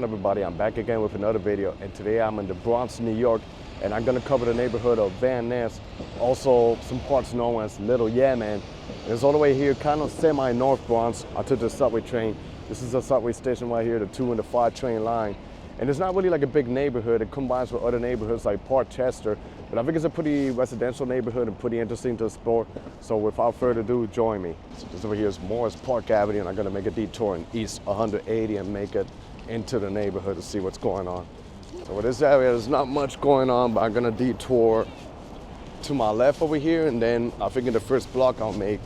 on, everybody? I'm back again with another video, and today I'm in the Bronx, New York, and I'm gonna cover the neighborhood of Van Ness, also some parts known as Little Yemen. It's all the way here, kind of semi-North Bronx. I took the subway train. This is a subway station right here, the 2 and the 5 train line. And it's not really like a big neighborhood. It combines with other neighborhoods like Park Chester, but I think it's a pretty residential neighborhood and pretty interesting to explore. So without further ado, join me. So this over here is Morris Park Avenue, and I'm gonna make a detour in East 180 and make it into the neighborhood to see what's going on. So with this area, there's not much going on, but I'm gonna detour to my left over here, and then I think in the first block I'll make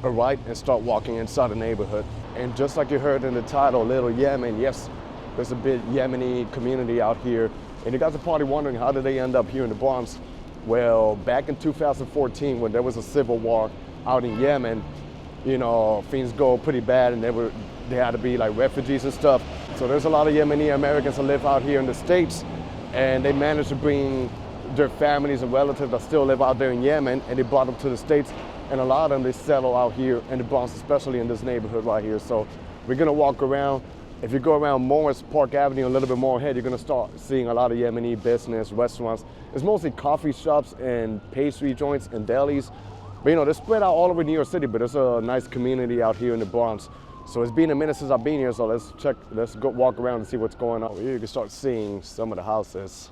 a right and start walking inside the neighborhood. And just like you heard in the title, Little Yemen, yes, there's a big Yemeni community out here. And you guys are probably wondering, how did they end up here in the Bronx? Well, back in 2014, when there was a civil war out in Yemen, you know, things go pretty bad, and they had to be like refugees and stuff. So there's a lot of Yemeni Americans that live out here in the States, and they managed to bring their families and relatives that still live out there in Yemen, and they brought them to the States. And a lot of them, they settle out here in the Bronx, especially in this neighborhood right here. So we're gonna walk around. If you go around Morris Park Avenue a little bit more ahead, you're gonna start seeing a lot of Yemeni business, restaurants. It's mostly coffee shops and pastry joints and delis. But you know, they're spread out all over New York City, but there's a nice community out here in the Bronx. So it's been a minute since I've been here, so let's go walk around and see what's going on. Here you can start seeing some of the houses.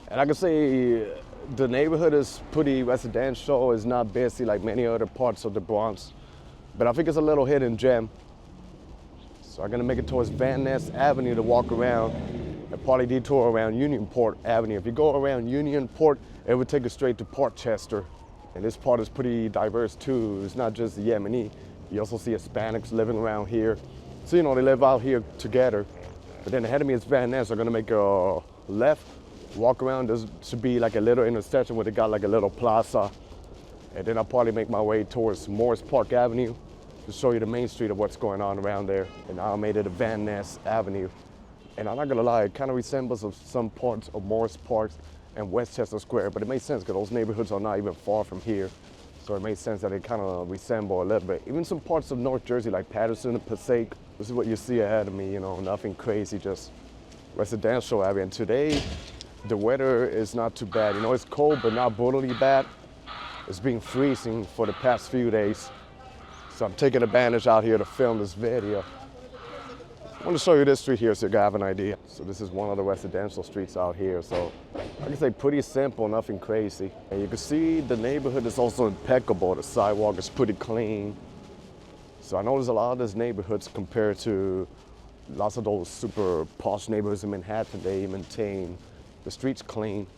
And I can say the neighborhood is pretty residential. It's not busy like many other parts of the Bronx, but I think it's a little hidden gem. So I'm gonna make it towards Van Ness Avenue to walk around and probably detour around Unionport Avenue. If you go around Unionport, it would take you straight to Park Chester. And this part is pretty diverse too. It's not just Yemeni. You also see Hispanics living around here. So, you know, they live out here together. But then ahead of me is Van Ness. I'm gonna make a left, walk around. There should be like a little intersection where they got like a little plaza. And then I'll probably make my way towards Morris Park Avenue to show you the main street of what's going on around there. And now I made it to Van Ness Avenue. And I'm not gonna lie, it kind of resembles of some parts of Morris Park and Westchester Square, but it makes sense because those neighborhoods are not even far from here. So it makes sense that they kind of resemble a little bit. Even some parts of North Jersey like Patterson and Passaic. This is what you see ahead of me, you know, nothing crazy, just residential area. And today, the weather is not too bad. You know, it's cold, but not brutally bad. It's been freezing for the past few days. So I'm taking advantage out here to film this video. I want to show you this street here so you have an idea. So this is one of the residential streets out here. So I can say pretty simple, nothing crazy. And you can see the neighborhood is also impeccable. The sidewalk is pretty clean. So I notice a lot of these neighborhoods compared to lots of those super posh neighborhoods in Manhattan, they maintain the streets clean.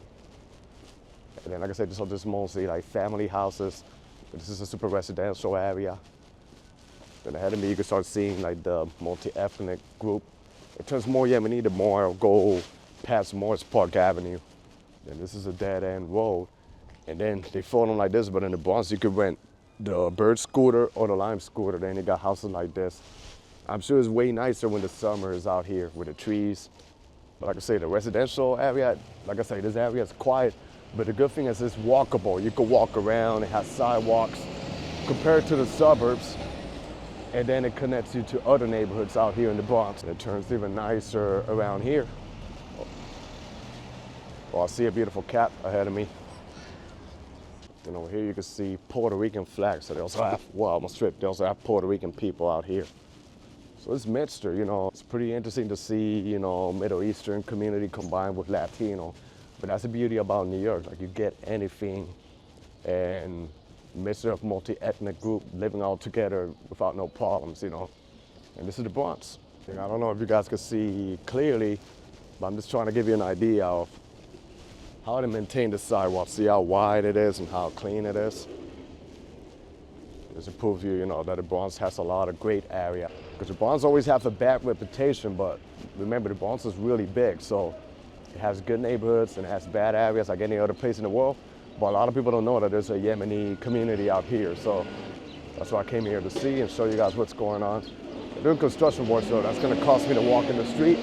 And then like I said, this is mostly like family houses. This is a super residential area. Then ahead of me, you can start seeing like the multi-ethnic group. It turns more Yemeni the more I'll go past Morris Park Avenue. Then this is a dead-end road. And then they fold them like this, but in the Bronx, you could rent the bird scooter or the lime scooter. Then they got houses like this. I'm sure it's way nicer when the summer is out here with the trees. But like I say, the residential area, like I say, this area is quiet, but the good thing is it's walkable. You can walk around, it has sidewalks compared to the suburbs. And then it connects you to other neighborhoods out here in the Bronx. It turns even nicer around here. Oh, I see a beautiful cat ahead of me. And over here you can see Puerto Rican flags. So they also have, well, almost stripped. They also have Puerto Rican people out here. So it's mixture, you know. It's pretty interesting to see, you know, Middle Eastern community combined with Latino. But that's the beauty about New York. Like you get anything, and mixture of multi-ethnic group living all together without no problems, you know. And this is the Bronx. I don't know if you guys can see clearly, but I'm just trying to give you an idea of how to maintain the sidewalk. See how wide it is and how clean it is. Just to prove you, you know, that the Bronx has a lot of great area. Because the Bronx always have a bad reputation, but remember the Bronx is really big, so it has good neighborhoods and it has bad areas like any other place in the world. But a lot of people don't know that there's a Yemeni community out here. So that's why I came here to see and show you guys what's going on. They're doing construction work, so that's gonna cost me to walk in the street.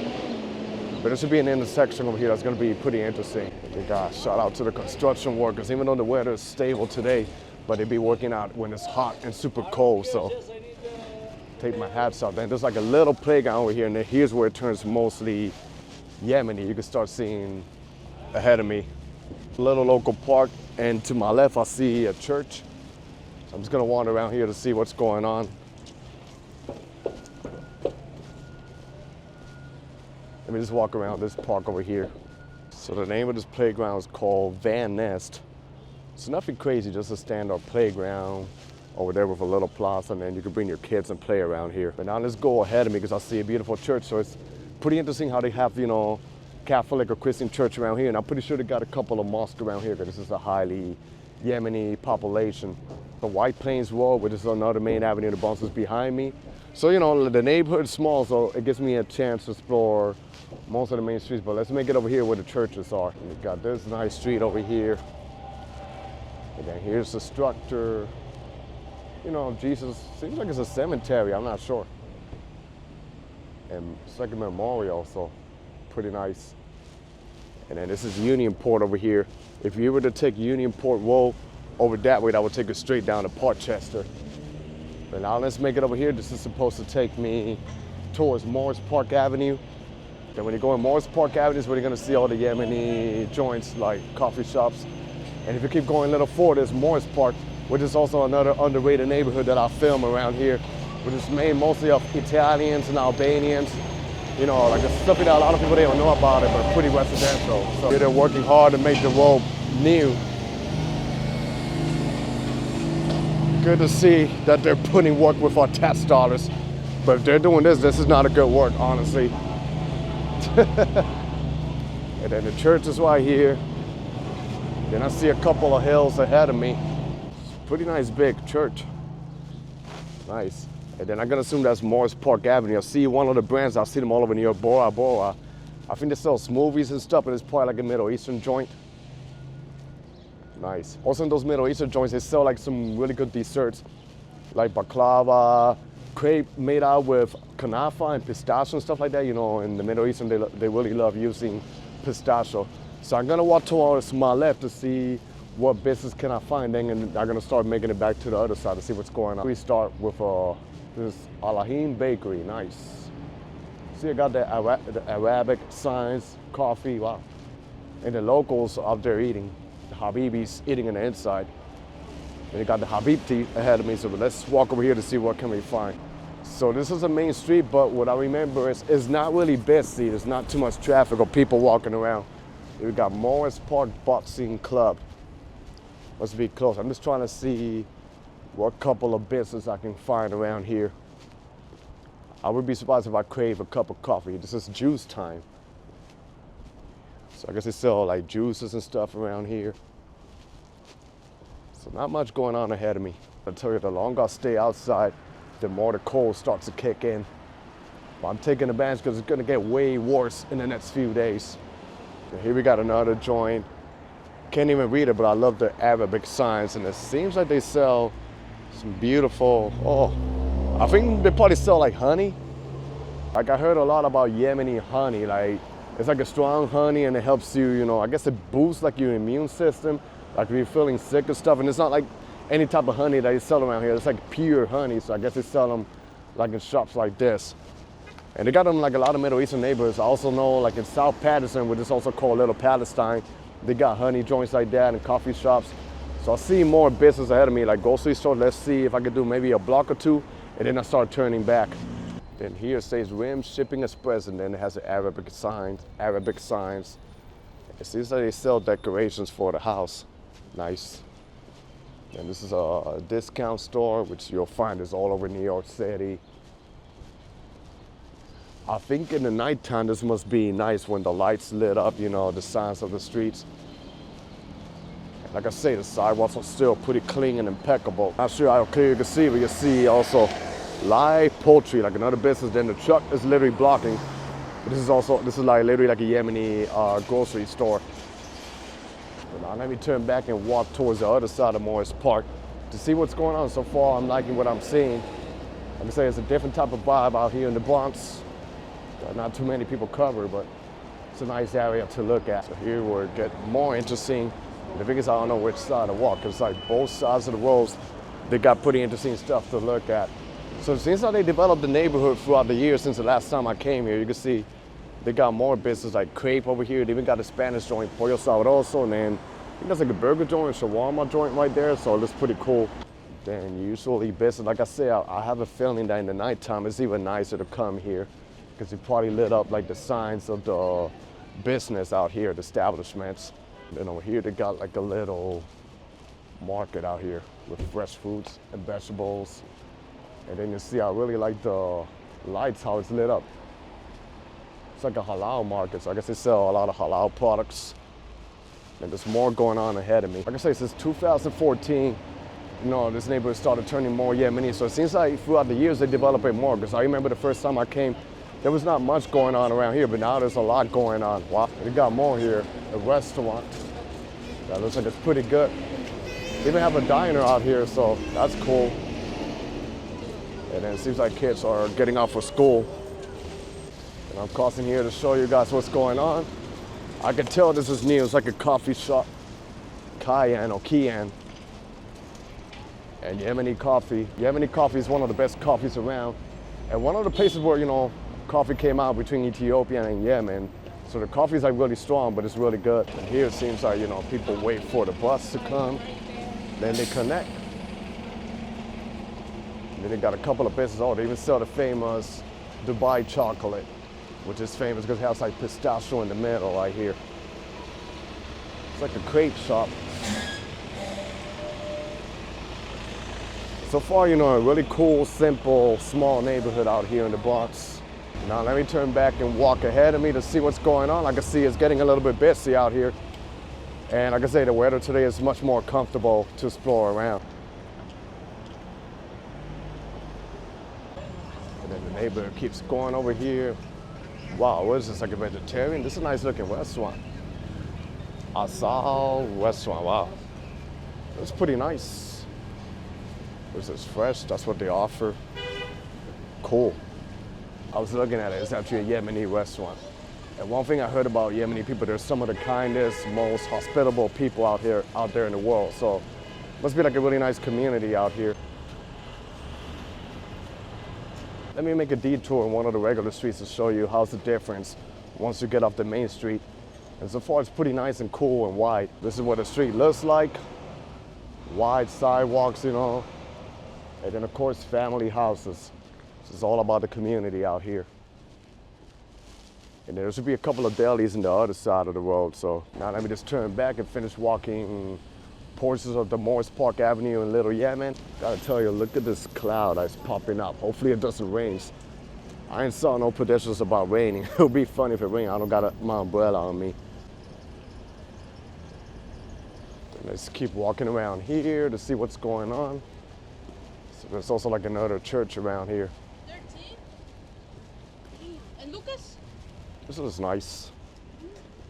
But there should be an intersection over here that's gonna be pretty interesting. Gosh, shout out to the construction workers, even though the weather is stable today, but they be working out when it's hot and super cold. So take my hats off. Then there's like a little playground over here, and then here's where it turns mostly Yemeni. You can start seeing ahead of me. A little local park, and to my left I see a church. So I'm just gonna wander around here to see what's going on. Let me just walk around this park over here. So the name of this playground is called Van Nest. It's nothing crazy, just a standard playground over there with a little plaza, and then you can bring your kids and play around here. But now let's go ahead of me because I see a beautiful church. So it's pretty interesting how they have, you know, Catholic or Christian church around here. And I'm pretty sure they got a couple of mosques around here because this is a highly Yemeni population. The White Plains Road, which is another main avenue in the Bronx, is behind me. So, you know, the neighborhood's small, so it gives me a chance to explore most of the main streets. But let's make it over here where the churches are. We got this nice street over here. And then here's the structure. You know, Jesus, seems like it's a cemetery, I'm not sure. And it's like a memorial, so pretty nice. And then this is Unionport over here. If you were to take Unionport Road over that way, that would take us straight down to Portchester. But now let's make it over here. This is supposed to take me towards Morris Park Avenue. Then when you go in Morris Park Avenue is where you're gonna see all the Yemeni joints like coffee shops. And if you keep going a little forward, there's Morris Park, which is also another underrated neighborhood that I film around here, which is made mostly of Italians and Albanians. You know, like it's something that a lot of people, they don't know about it, but pretty residential. So they're working hard to make the road new. Good to see that they're putting work with our tax dollars. But if they're doing this, this is not a good work, honestly. And then the church is right here. Then I see a couple of hills ahead of me. Pretty nice big church. Nice. And then I'm gonna assume that's Morris Park Avenue. I see one of the brands, I see them all over near Bora Bora. I think they sell smoothies and stuff, and it's probably like a Middle Eastern joint. Nice. Also in those Middle Eastern joints, they sell like some really good desserts, like baklava, crepe made out with kanafa and pistachio and stuff like that. You know, in the Middle Eastern, they really love using pistachio. So I'm gonna walk towards my left to see what business can I find, then and I'm gonna start making it back to the other side to see what's going on. We start with this Alahim Bakery, nice. See, I got the Arabic signs, coffee, wow. And the locals out there eating. The Habibis eating on the inside. And they got the Habibti ahead of me, so let's walk over here to see what can we find. So this is a main street, but what I remember is it's not really busy. There's not too much traffic or people walking around. We got Morris Park Boxing Club. Must be close. I'm just trying to see what couple of businesses I can find around here. I would be surprised if I crave a cup of coffee. This is juice time. So I guess they sell like juices and stuff around here. So not much going on ahead of me. I tell you, the longer I stay outside, the more the cold starts to kick in. But I'm taking advantage because it's gonna get way worse in the next few days. So here we got another joint. Can't even read it, but I love the Arabic signs, and it seems like they sell some beautiful, I think they probably sell like honey. Like I heard a lot about Yemeni honey, like it's like a strong honey and it helps you, you know, I guess it boosts like your immune system, like if you're feeling sick and stuff, and it's not like any type of honey that you sell around here, it's like pure honey, so I guess they sell them like in shops like this. And they got them like a lot of Middle Eastern neighborhoods. I also know like in South Patterson, which is also called Little Palestine, they got honey joints like that and coffee shops. So I see more business ahead of me, like grocery store. Let's see if I can do maybe a block or two, and then I start turning back. Then here it says Rim Shipping Express, and then it has the Arabic signs. It seems like they sell decorations for the house. Nice. And this is a discount store, which you'll find is all over New York City. I think in the nighttime, this must be nice when the lights lit up, you know, the signs of the streets. Like I say, the sidewalks are still pretty clean and impeccable. Not sure how clear you can see, but you see also live poultry, like another business. Then the truck is literally blocking. But this is like literally like a Yemeni grocery store. But now let me turn back and walk towards the other side of Morris Park to see what's going on. So far, I'm liking what I'm seeing. Like I say, it's a different type of vibe out here in the Bronx. Not too many people cover, but it's a nice area to look at. So here we're getting more interesting. The thing is, I don't know which side to walk. It's like both sides of the roads, they got pretty interesting stuff to look at. So it seems like they developed the neighborhood throughout the years since the last time I came here. You can see they got more business like crepe over here. They even got a Spanish joint, Pollo Sabroso, and then I think that's like a burger joint, shawarma joint right there. So it looks pretty cool. Then usually business, like I said, I have a feeling that in the nighttime it's even nicer to come here because it probably lit up like the signs of the business out here, the establishments. Then over here they got like a little market out here with fresh fruits and vegetables. And then you see I really like the lights, how it's lit up. It's like a halal market, so I guess they sell a lot of halal products. And there's more going on ahead of me. Like I say, since 2014, this neighborhood started turning more Yemeni. So it seems like throughout the years they developed it more. Because I remember the first time I came, there was not much going on around here, but now there's a lot going on. Wow, we got more here. A restaurant. That looks like it's pretty good. They even have a diner out here, so that's cool. And then it seems like kids are getting out for school. And I'm crossing here to show you guys what's going on. I can tell this is new. It's like a coffee shop. Cayenne or Kian. And Yemeni coffee. Yemeni coffee is one of the best coffees around. And one of the places where, coffee came out between Ethiopia and Yemen. So the coffee is like really strong, but it's really good. And here it seems like, people wait for the bus to come. Then they connect. And then they got a couple of businesses. Oh, they even sell the famous Dubai chocolate, which is famous because it has like pistachio in the middle right here. It's like a crepe shop. So far, a really cool, simple, small neighborhood out here in the Bronx. Now let me turn back and walk ahead of me to see what's going on. I can see it's getting a little bit busy out here. And like I say, the weather today is much more comfortable to explore around. And then the neighborhood keeps going over here. Wow, what is this, like a vegetarian? This is a nice looking restaurant. Asal restaurant, wow. It's pretty nice. This is fresh, that's what they offer. Cool. I was looking at it, it's actually a Yemeni restaurant. And one thing I heard about Yemeni people, they're some of the kindest, most hospitable people out there in the world. So must be like a really nice community out here. Let me make a detour in one of the regular streets to show you how's the difference once you get off the main street. And so far it's pretty nice and cool and wide. This is what the street looks like. Wide sidewalks, And then of course family houses. This is all about the community out here. And there should be a couple of delis on the other side of the road. So now let me just turn back and finish walking portions of the Morris Park Avenue in Little Yemen. Gotta tell you, look at this cloud that's popping up. Hopefully it doesn't rain. I ain't saw no predictions about raining. It'll be funny if it rains. I don't got my umbrella on me. And let's keep walking around here to see what's going on. So there's also like another church around here. 13. And Lucas? This is nice.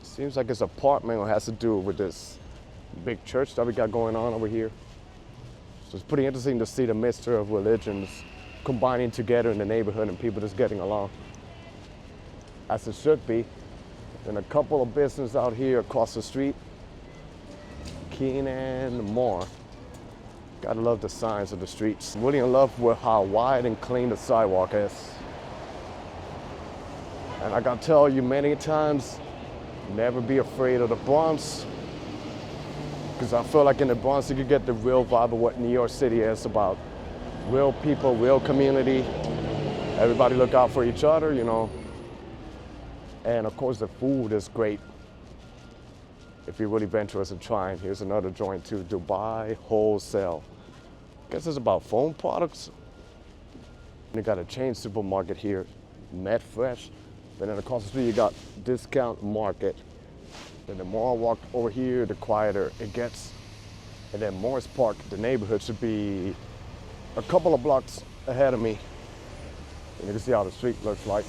Seems like it's an apartment or has to do with this big church that we got going on over here. So it's pretty interesting to see the mixture of religions combining together in the neighborhood and people just getting along. As it should be. And a couple of businesses out here across the street. Keenan more. Gotta love the signs of the streets. Really in love with how wide and clean the sidewalk is. And I gotta tell you many times, never be afraid of the Bronx. Because I feel like in the Bronx you can get the real vibe of what New York City is about. Real people, real community. Everybody look out for each other, And of course the food is great. If you're really venturous in trying, here's another joint too, Dubai Wholesale. Guess it's about phone products. And you got a chain supermarket here, Met Fresh. But then across the street you got Discount Market. And the more I walk over here, the quieter it gets. And then Morris Park, the neighborhood should be a couple of blocks ahead of me. And you can see how the street looks like.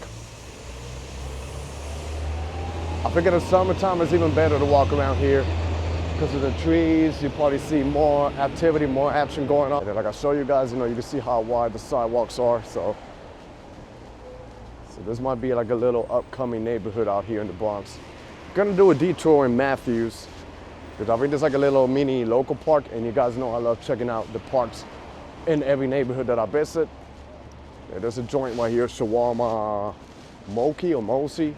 I think in the summertime it's even better to walk around here because of the trees. You probably see more activity, more action going on. And like I show you guys, you can see how wide the sidewalks are. So this might be like a little upcoming neighborhood out here in the Bronx. Gonna do a detour in Matthews because I think there's like a little mini local park, and you guys know I love checking out the parks in every neighborhood that I visit. Yeah, there's a joint right here, Shawarma Moki or Mosi.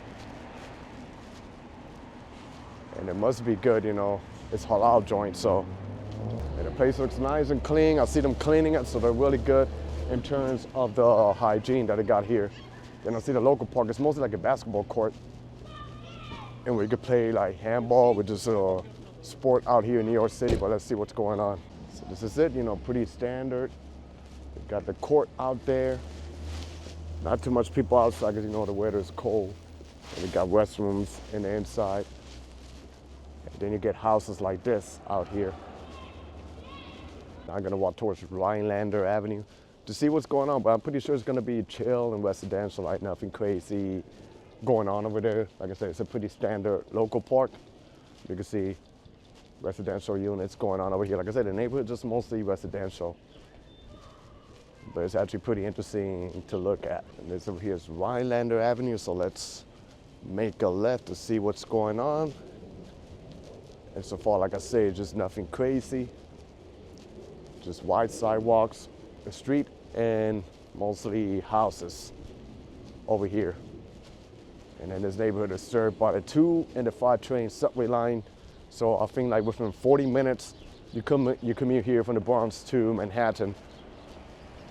And it must be good, you know. It's halal joint, so. And the place looks nice and clean. I see them cleaning it, so they're really good in terms of the hygiene that they got here. Then I see the local park. It's mostly like a basketball court. And we could play like handball, which is a sport out here in New York City, but let's see what's going on. So this is it, you know, pretty standard. We got the court out there. Not too much people outside because you know the weather is cold. And we got restrooms in the inside. And then you get houses like this out here. I'm gonna walk towards Rhinelander Avenue to see what's going on, but I'm pretty sure it's gonna be chill and residential, like nothing crazy going on over there. Like I said, it's a pretty standard local park. You can see residential units going on over here. Like I said, the neighborhood just mostly residential, but it's actually pretty interesting to look at. And this over here is Rhinelander Avenue, so let's make a left to see what's going on. And so far, like I say, just nothing crazy. Just wide sidewalks, a street, and mostly houses over here. And then this neighborhood is served by the 2 and the 5 train subway line. So I think like within 40 minutes, you commute here from the Bronx to Manhattan.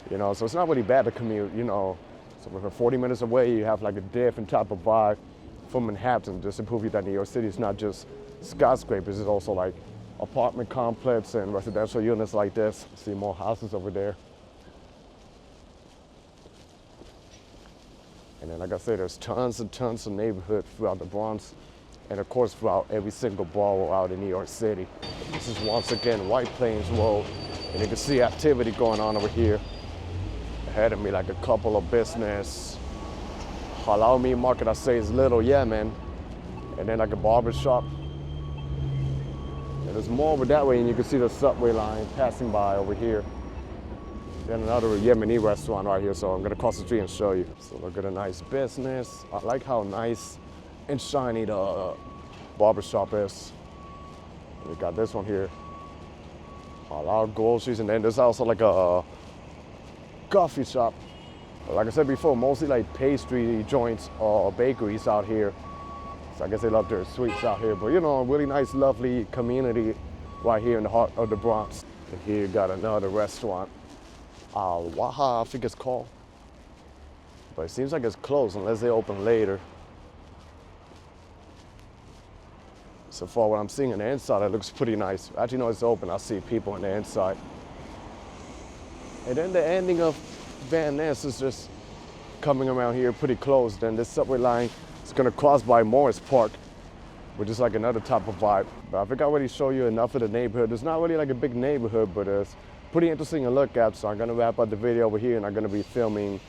You know, so it's not really bad to commute, you know. So within 40 minutes away, you have like a different type of vibe from Manhattan, just to prove you that New York City is not just skyscrapers, it's also like apartment complex and residential units like this. See more houses over there. And then like I said, there's tons and tons of neighborhood throughout the Bronx, and of course throughout every single borough out in New York City. This is once again White Plains Road, and you can see activity going on over here. Ahead of me, like a couple of business. Halal meat market, I say, is Little Yemen, and then like a barber shop. And there's more over that way, and you can see the subway line passing by over here. Then another Yemeni restaurant right here, so I'm gonna cross the street and show you. So look at a nice business. I like how nice and shiny the barbershop is. We got this one here. Halal groceries, and then there's also like a coffee shop. Like I said before, mostly like pastry joints or bakeries out here. So I guess they love their sweets out here, but you know, a really nice, lovely community right here in the heart of the Bronx. And here you got another restaurant, Al Waha, I think it's called. But it seems like it's closed unless they open later. So far what I'm seeing on the inside, it looks pretty nice. Actually, no, it's open. I see people on the inside. And then the ending of Van Ness is just coming around here pretty close. Then this subway line is gonna cross by Morris Park, which is like another type of vibe. But I think I already showed you enough of the neighborhood. It's not really like a big neighborhood, but it's pretty interesting to look at. So I'm gonna wrap up the video over here, and I'm gonna be filming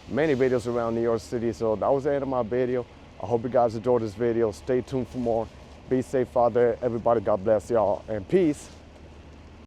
many videos around New York City. So that was the end of my video. I hope you guys enjoyed this video. Stay tuned for more. Be safe out there, everybody. God bless y'all, and peace.